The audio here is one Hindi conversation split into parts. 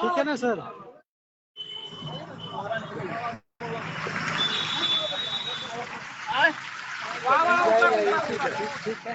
ठीक है ना सर? ठीक है।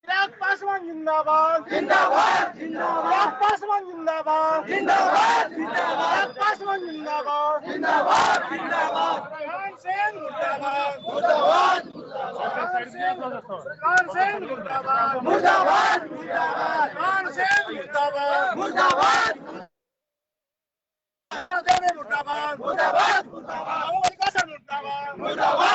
चिराग पासवान जिंदाबाद जिंदाबाद जिंदाबाद। पासवान जिंदाबाद जिंदाबाद जिंदाबाद। पासवान जिंदाबाद जिंदाबाद जिंदाबाद। खान सेन मुर्दाबाद मुर्दाबाद खान सेन मुर्दाबाद मुर्दाबाद मुर्दाबाद। खान सेन मुर्दाबाद मुर्दाबाद मुर्दाबाद मुर्दाबाद मुर्दाबाद। मुर्दाबाद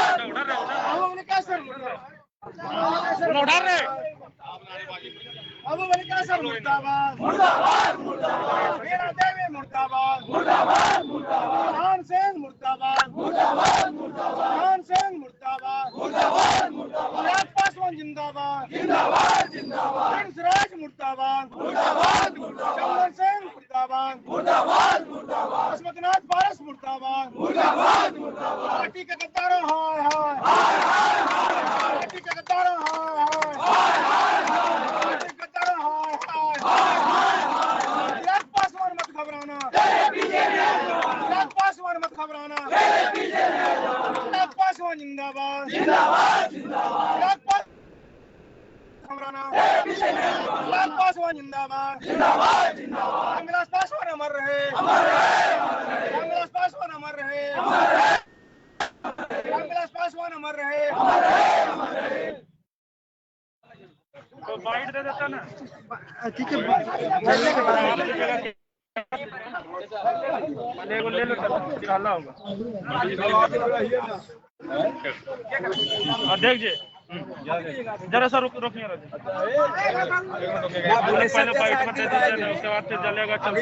अबू मलिका सर मुर्दाबाद मुर्दाबाद मुर्दाबाद। मीरा देवी मुर्दाबाद मुर्दाबाद मुर्दाबाद। खान सेन मुर्दाबाद मुर्दाबाद मुर्दाबाद। खान सेन मुर्दाबाद मुर्दाबाद मुर्दाबाद। चिराग पासवान जिंदाबाद जिंदाबाद जिंदाबाद। हंसराज मुर्दाबाद मुर्दाबाद मुर्दाबाद। चंदन सेन मुर्दाबाद मुर्दाबाद मुर्दाबाद। अस्मतनाथ पारस मुर्दाबाद मुर्दाबाद मुर्दाबाद। पार्टी के गद्दारों हाय हाय हाय हाय हाय। पार्टी के गद्दारों हाय हाय हाय हाय। चिराग पासवान मत घबराना, चिराग पासवान मत घबराना। चिराग पासवान जिंदाबाद जिंदाबाद जिंदाबाद। चिराग घबराना। चिराग पासवान जिंदाबाद जिंदाबाद जिंदाबाद। रामविलास पासवान अमर रहे रामविलास पासवान अमर रहे रामविलास पासवान अमर रहे। तो बाइट दे देता ना। ठीक है ले लो फिर हल्ला होगा। अध्यक्ष जी जरा सा रुकिए पहले बाइट मत दे दीजिए, उसके बाद फिर जलेगा चल।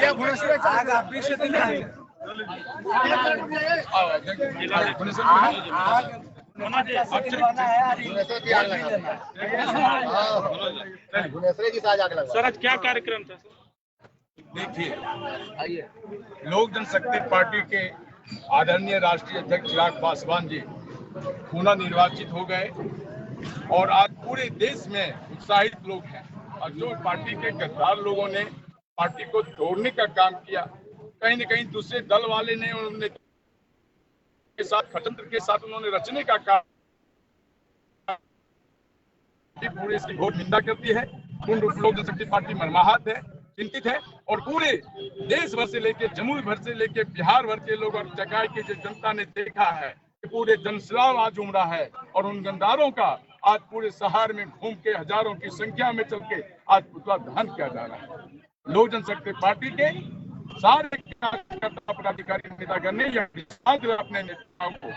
सर आज क्या कार्यक्रम था? देखिए, लोक जनशक्ति पार्टी के आदरणीय राष्ट्रीय अध्यक्ष चिराग पासवान जी पुनः निर्वाचित हो गए और आज पूरे देश में उत्साहित लोग हैं। और जो पार्टी के गद्दार लोगों ने पार्टी को तोड़ने का काम किया, कहीं न कहीं दूसरे दल वाले ने उन्होंने के साथ षड्यंत्र के साथ उन्होंने रचने का काम, पूरे इसकी घोर निंदा करती है। पूर्ण रूप लोक जनशक्ति पार्टी मर्माहत है, चिंतित है और पूरे देश भर से लेके जमुई भर से लेके बिहार भर के लोग और जगह की जो जनता ने देखा है कि पूरे जनसैलाब आज उमड़ा है और उन गद्दारों का आज पूरे शहर में घूम के हजारों की संख्या में चल के आज पुतला दहन किया जा रहा है। लोक जनशक्ति पार्टी के सारे कार्यकर्ता पदाधिकारी नेतागण ने यह विश्वास दिलाया अपने नेताओं को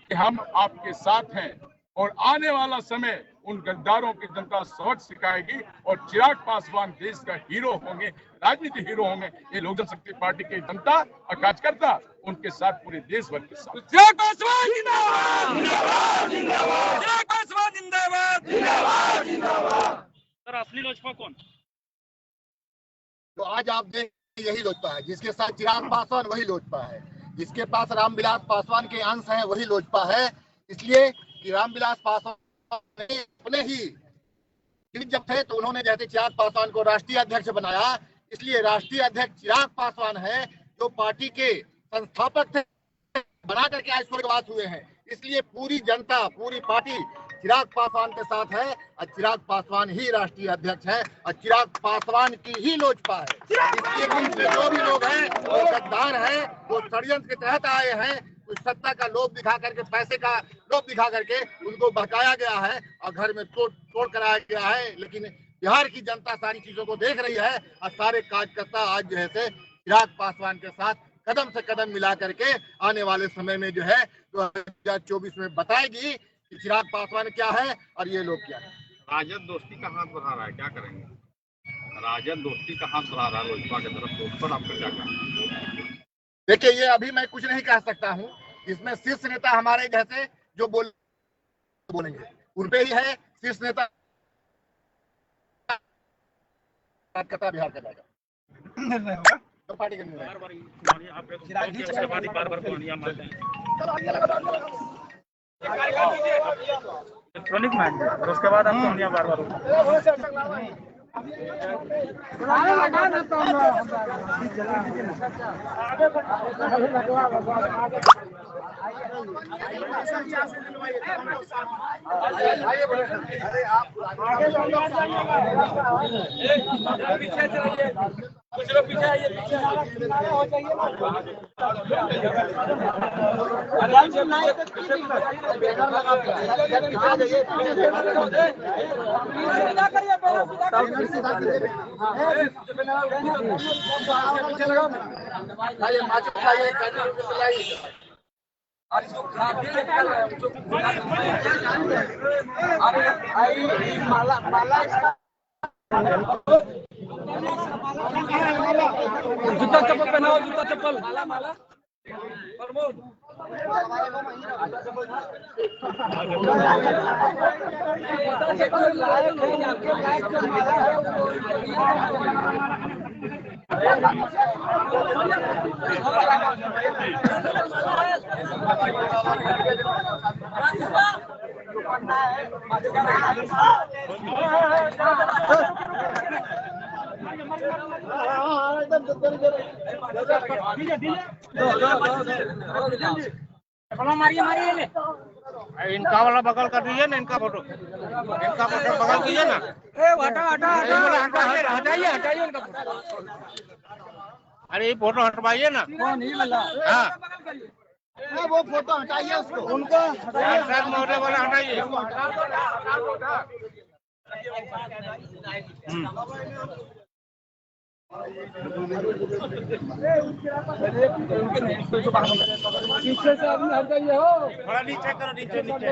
कि हम आपके साथ हैं और आने वाला समय उन गद्दारों की जनता सबक सिखाएगी और चिराग पासवान देश का हीरो होंगे, राजनीति हीरो होंगे। ये लोक जनशक्ति पार्टी की जनता और कार्यकर्ता उनके साथ पूरे देश भर के साथ। चिराग पासवान जिंदाबाद, जिंदाबाद, जिंदाबाद, चिराग पासवान जिंदाबाद, जिंदाबाद, जिंदाबाद। सर असली लोजपा कौन? तो आज आप देख यही लोजपा है, जिसके साथ चिराग पासवान वही लोजपा है, जिसके पास रामविलास पासवान के अंश हैं वही लोजपा है। इसलिए कि रामविलास पासवान अपने ही जब थे तो उन्होंने जैसे चिराग पासवान को राष्ट्रीय अध्यक्ष बनाया, इसलिए राष्ट्रीय अध्यक्ष चिराग पासवान है जो पार्टी के संस्थापक थे, बना करके आज स्वर्गवास हुए हैं। इसलिए पूरी जनता, पूरी पार्टी चिराग पासवान के साथ है और चिराग पासवान ही राष्ट्रीय अध्यक्ष है और चिराग पासवान की ही लोजपा है। इसलिए जो भी लोग हैं वो गद्दार हैं, वो षड्यंत्र के तहत आए हैं, कुछ सत्ता का लोभ दिखा करके, पैसे का लोभ दिखा करके उनको बहकाया गया है और घर में तोड़ कराया गया है। लेकिन बिहार की जनता सारी चीजों को देख रही है और सारे कार्यकर्ता आज जो है से चिराग पासवान के साथ कदम से कदम मिला करके आने वाले समय में जो है 2024 में बताएगी कि चिराग पासवान क्या है और ये लोग क्या है। राजद दोस्ती का हाथ बढ़ा रहा है, क्या करेंगे? राजद दोस्ती का हाथ बढ़ा रहा है लोजपा की तरफ, तो उस पर आपका क्या कहना? देखिए, ये अभी मैं कुछ नहीं कह सकता हूँ। इसमें शीर्ष नेता हमारे जैसे जो बोलेंगे उन पे ही है। शीर्ष नेता बिहार का जाएगा तो पार्टी का निर्णय। इलेक्ट्रॉनिक मैच और उसके बाद आपको बार बार कुछ लोग पीछे आइए, पीछे जूता चप्पल पहनाओ, जूता चप्पल माला प्रमोद इनका वाला बगल कर दीजिए ना, इनका फोटो बगल कीजिए ना। हटाइए इनका फोटो। अरे ये फोटो हटवाइए ना। हाँ वो फोटो हटाइए, उसको उनको मोटे वाला हटाइए। पीछे से आदमी हट जाइए हो, थोड़ा नीचे करो, नीचे नीचे।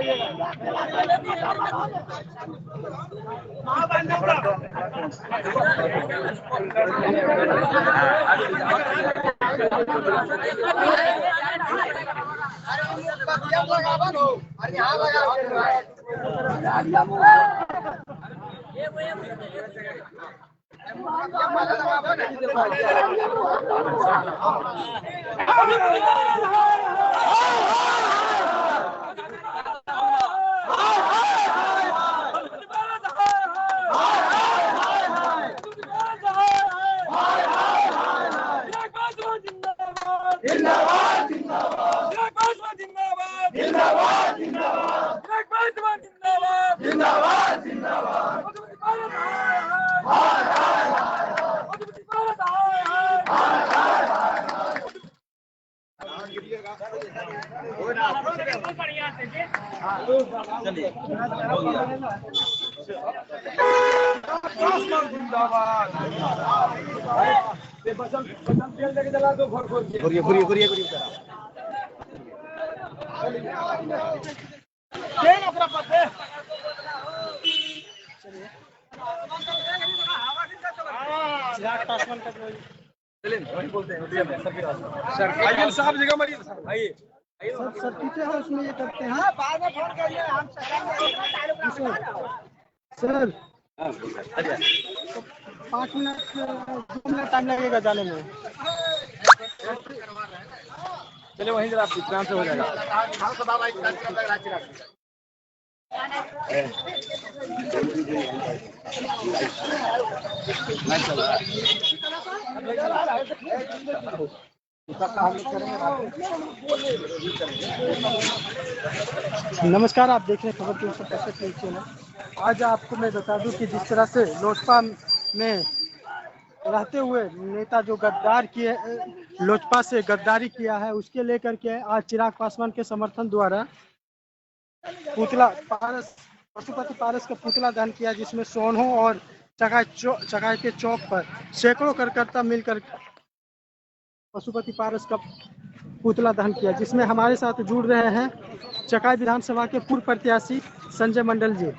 आइए साहब जगह मरिए आइए सर पीछे है उसमें ये करते हैं बाद में फोन करिए हम सर 5 मिनट 2 मिनट टाइम लगेगा जाने में। चलिए वहीं जरा विश्राम से हो जाएगा। नमस्कार, आप देख रहे हैं खबर 365 न्यूज़ चैनल। आज आपको मैं बता दूं कि जिस तरह से लोजपा में रहते हुए नेता जो गद्दार किए, लोजपा से गद्दारी किया है, उसके लेकर के आज चिराग पासवान के समर्थन द्वारा पुतला पारस पशुपति पारस का पुतला दहन किया, जिसमें सोनू और चकाई के चौक पर सैकड़ों कार्यकर्ता मिलकर पशुपति पारस का पुतला दहन किया, जिसमें हमारे साथ जुड़ रहे हैं चकाई विधानसभा के पूर्व प्रत्याशी संजय मंडल जी।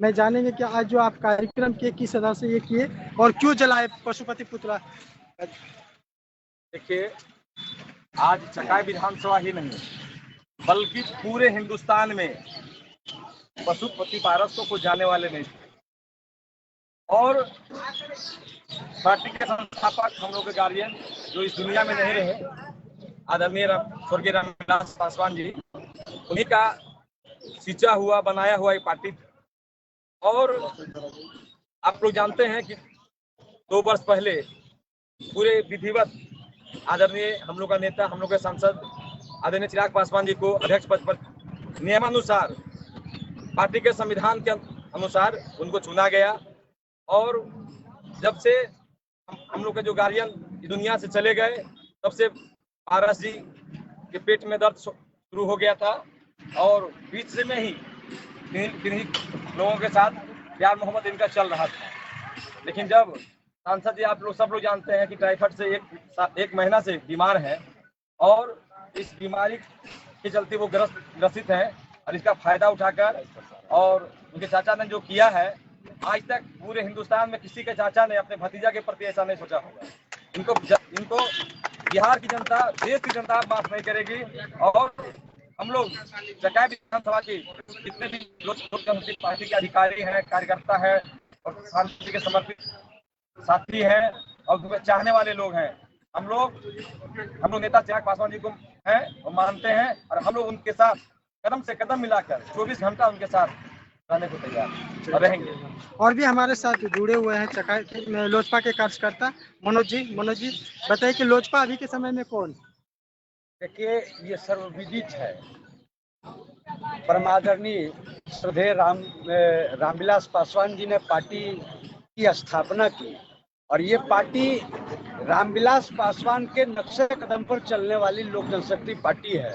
मैं जानेंगे कि आज जो आप कार्यक्रम किए, किस तरह से ये किए और क्यों जलाए पशुपति पुतला। देखिए, आज चकाई विधानसभा ही नहीं बल्कि पूरे हिंदुस्तान में पशुपति पारस को जाने वाले नहीं थे और पार्टी के संस्थापक हम लोग के गार्जियन जो इस दुनिया में नहीं रहे, आदरणीय स्वर्गीय रामविलास पासवान जी, उन्हीं का सिंचा हुआ बनाया हुआ ये पार्टी। और आप लोग जानते हैं कि 2 वर्ष पहले पूरे विधिवत आदरणीय हम लोग का नेता, हम लोग के सांसद आदरणीय चिराग पासवान जी को अध्यक्ष पद पर नियमानुसार पार्टी के संविधान के अनुसार उनको चुना गया। और जब से हम लोग के जो गार्जियन दुनिया से चले गए, तब से पारस जी के पेट में दर्द शुरू हो गया था और बीच से में ही किन्हीं लोगों के साथ प्यार मोहब्बत इनका चल रहा था। लेकिन जब सांसद जी, आप लोग सब लोग जानते हैं कि टाइफाइड से एक महीना से बीमार हैं और इस बीमारी के चलते वो ग्रसित हैं और इसका फायदा उठाकर और उनके चाचा ने जो किया है, आज तक पूरे हिंदुस्तान में किसी के चाचा ने अपने भतीजा के प्रति ऐसा नहीं सोचा होगा। इनको बिहार की जनता, देश की जनता माफ नहीं करेगी। और हम लोग चकाई विधानसभा की जितने भी लोक जनशक्ति पार्टी के अधिकारी हैं, कार्यकर्ता हैं और शांति के समर्पित साथी हैं और चाहने वाले लोग हैं, हम लोग नेता चिराग पासवान जी को हैं और मानते हैं और हम लोग उनके साथ कदम से कदम मिलाकर 24 घंटा उनके साथ रहने को तैयार और रहेंगे। और भी हमारे साथ जुड़े हुए हैं चकाई लोजपा के कार्यकर्ता मनोज जी बताइए कि लोजपा अभी के समय में कौन। देखिए, ये सर्वविदित है, परमादरणीय श्रद्धेय रामविलास पासवान जी ने पार्टी की स्थापना की और ये पार्टी रामविलास पासवान के नक्शे कदम पर चलने वाली लोक जनशक्ति पार्टी है।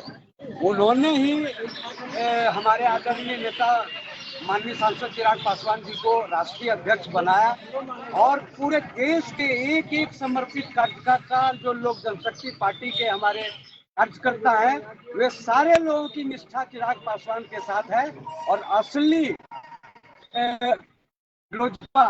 उन्होंने ही हमारे आदरणीय नेता माननीय सांसद चिराग पासवान जी को राष्ट्रीय अध्यक्ष बनाया और पूरे देश के एक समर्पित कार्यकर्ता जो लोक जनशक्ति पार्टी के हमारे कार्यकर्ता हैं, वे सारे लोगों की निष्ठा चिराग पासवान के साथ है और असली लोजपा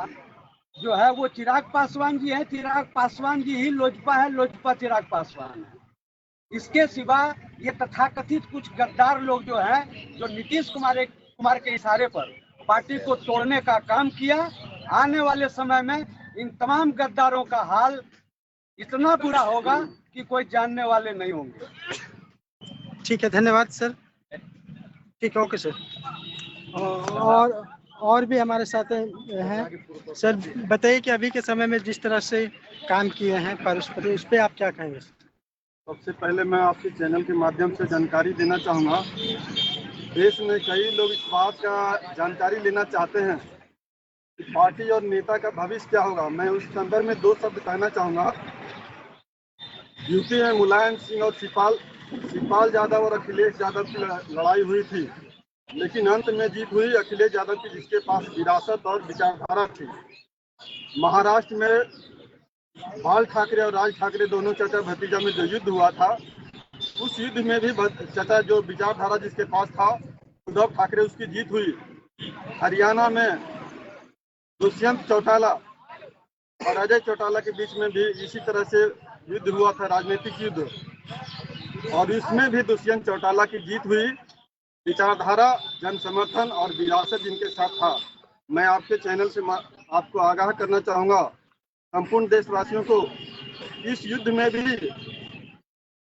जो है वो चिराग पासवान जी है। चिराग पासवान जी ही लोजपा है, लोजपा चिराग पासवान है। इसके सिवा ये तथाकथित कुछ गद्दार लोग जो हैं, जो नीतीश कुमार के इशारे पर पार्टी को तोड़ने का काम किया, आने वाले समय में इन तमाम गद्दारों का हाल इतना बुरा होगा कि कोई जानने वाले नहीं होंगे। ठीक है, धन्यवाद सर। ठीक है, ओके सर। और भी हमारे साथ हैं सर। बताइए कि अभी के समय में जिस तरह से काम किए हैं परस्पर, उस पर आप क्या कहेंगे? सबसे पहले मैं आपके चैनल के माध्यम से जानकारी देना चाहूँगा। देश में कई लोग इस बात का जानकारी लेना चाहते हैं कि पार्टी और नेता का भविष्य क्या होगा। मैं उस संदर्भ में 2 शब्द कहना चाहूँगा। यूपी में मुलायम सिंह और शिवपाल यादव और अखिलेश यादव की लड़ाई हुई थी, लेकिन अंत में जीत हुई अखिलेश यादव की, जिसके पास विरासत और विचारधारा थी। महाराष्ट्र में बाल ठाकरे और राज ठाकरे दोनों चाचा भतीजा में जो युद्ध हुआ था, उस युद्ध में भी चाचा जो विचारधारा जिसके पास था उद्धव ठाकरे, उसकी जीत हुई। हरियाणा में दुष्यंत चौटाला और अजय चौटाला के बीच में भी इसी तरह से युद्ध हुआ था, राजनीतिक युद्ध, और इसमें भी दुष्यंत चौटाला की जीत हुई। विचारधारा, जन समर्थन और विरासत जिनके साथ था। मैं आपके चैनल से आपको आगाह करना चाहूँगा, संपूर्ण देशवासियों को, इस युद्ध में भी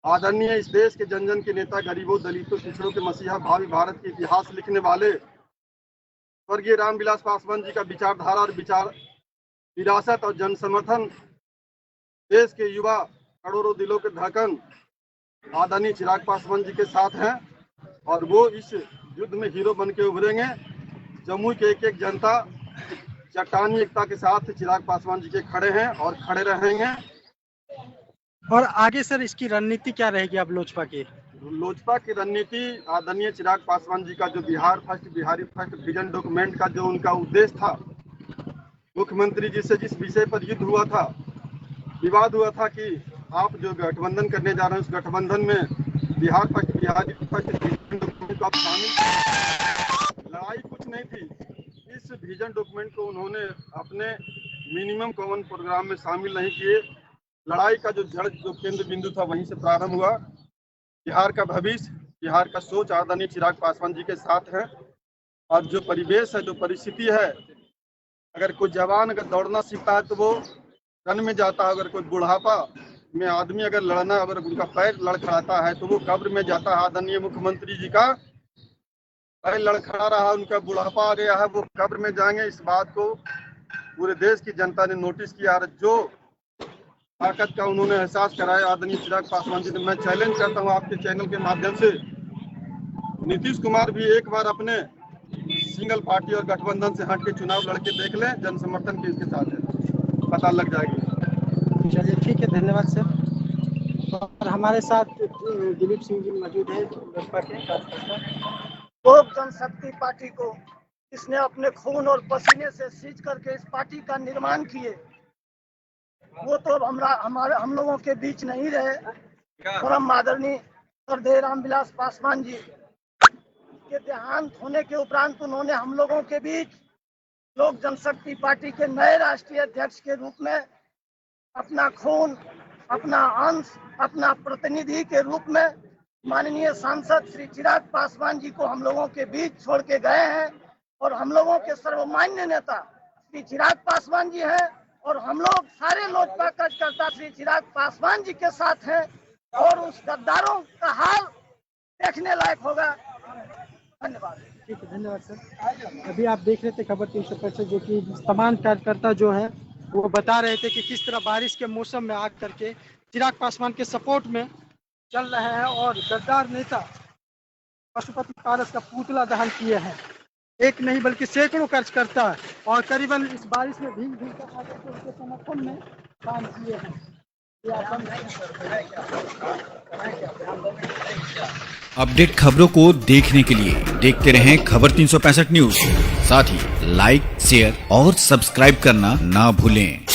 आदरणीय इस देश के जन जन के नेता, गरीबों, दलितों, पिछड़ों के मसीहा, भावी भारत के इतिहास लिखने वाले स्वर्गीय रामविलास पासवान जी का विचारधारा और विरासत और जन समर्थन, देश के युवा, करोड़ों दिलों के धड़कन आदरणीय चिराग पासवान जी के साथ हैं, और वो इस युद्ध में हीरो बन के उभरेंगे। जमुई के एक जनता चट्टानी एकता के साथ चिराग पासवान जी के खड़े हैं और खड़े रहेंगे। और आगे सर इसकी रणनीति क्या रहेगी अब लोजपा की? लोजपा की रणनीति, आदरणीय चिराग पासवान जी का जो Bihar first, Bihari first vision document का जो उनका उद्देश्य था, मुख्यमंत्री जी से जिस विषय पर युद्ध हुआ था, विवाद हुआ था कि आप जो गठबंधन करने जा रहे हैं, उस गठबंधन में Bihar first, Bihari first vision document को आप शामिल, लड़ाई कुछ नहीं थी। इस विजन डॉक्यूमेंट को उन्होंने अपने मिनिमम कॉमन प्रोग्राम में शामिल नहीं किए। लड़ाई का जो जड़, जो केंद्र बिंदु था, वहीं से प्रारंभ हुआ। बिहार का भविष्य, बिहार का सोच आदरणीय चिराग पासवान जी के साथ है, और जो परिवेश है, जो परिस्थिति है, अगर कोई जवान अगर दौड़ना सीखता है तो वो रन में जाता है, अगर कोई बुढ़ापा में आदमी अगर लड़ना, अगर उनका पैर लड़खड़ाता है तो वो कब्र में जाता है। आदरणीय मुख्यमंत्री जी का पैर लड़खड़ा रहा, उनका बुढ़ापा आ गया है, वो कब्र में जाएंगे। इस बात को पूरे देश की जनता ने नोटिस किया, और जो ताकत का उन्होंने एहसास कराया आदरणीय चिराग पासवान जी ने। मैं चैलेंज करता हूँ आपके चैनल के माध्यम से, नीतीश कुमार भी एक बार अपने सिंगल पार्टी और गठबंधन से हट के चुनाव लड़के देख लें, जन समर्थन किसके साथ है, पता लग जाएगी। चलिए, ठीक है, धन्यवाद सर। और हमारे साथ दिलीप सिंह जी मौजूद हैं, लोजपा के कार्यकर्ता। लोक जनशक्ति पार्टी को इसने अपने खून और पसीने से सींच करके इस पार्टी का निर्माण किए, वो तो अब हम लोगों के बीच नहीं रहे। परम आदरणीय श्रद्धेय रामविलास पासवान जी के देहांत होने के उपरांत उन्होंने हम लोगों के बीच लोक जनशक्ति पार्टी के नए राष्ट्रीय अध्यक्ष के रूप में अपना खून, अपना अंश, अपना प्रतिनिधि के रूप में माननीय सांसद श्री चिराग पासवान जी को हम लोगों के बीच छोड़ के गए हैं, और हम लोगों के सर्वमान्य नेता श्री चिराग पासवान जी हैं, और हम लोग सारे लोजपा कार्यकर्ता श्री चिराग पासवान जी के साथ हैं, और उस गद्दारों का हाल देखने लायक होगा। धन्यवाद। ठीक है, धन्यवाद सर। अभी आप देख रहे थे खबर 365, जो कि तमाम कार्यकर्ता जो है वो बता रहे थे कि किस तरह बारिश के मौसम में आग करके चिराग पासवान के सपोर्ट में चल रहे हैं, और गद्दार नेता पशुपति पारस का पुतला दहन किए हैं। एक नहीं बल्कि सैकड़ों कार्यकर्ता और करीबन इस बारिश में भीग भीग कर आकर के उनके समर्थन में काम किए हैं। अपडेट खबरों को देखने के लिए देखते रहें खबर 365 न्यूज। साथ ही लाइक, शेयर और सब्सक्राइब करना ना भूलें।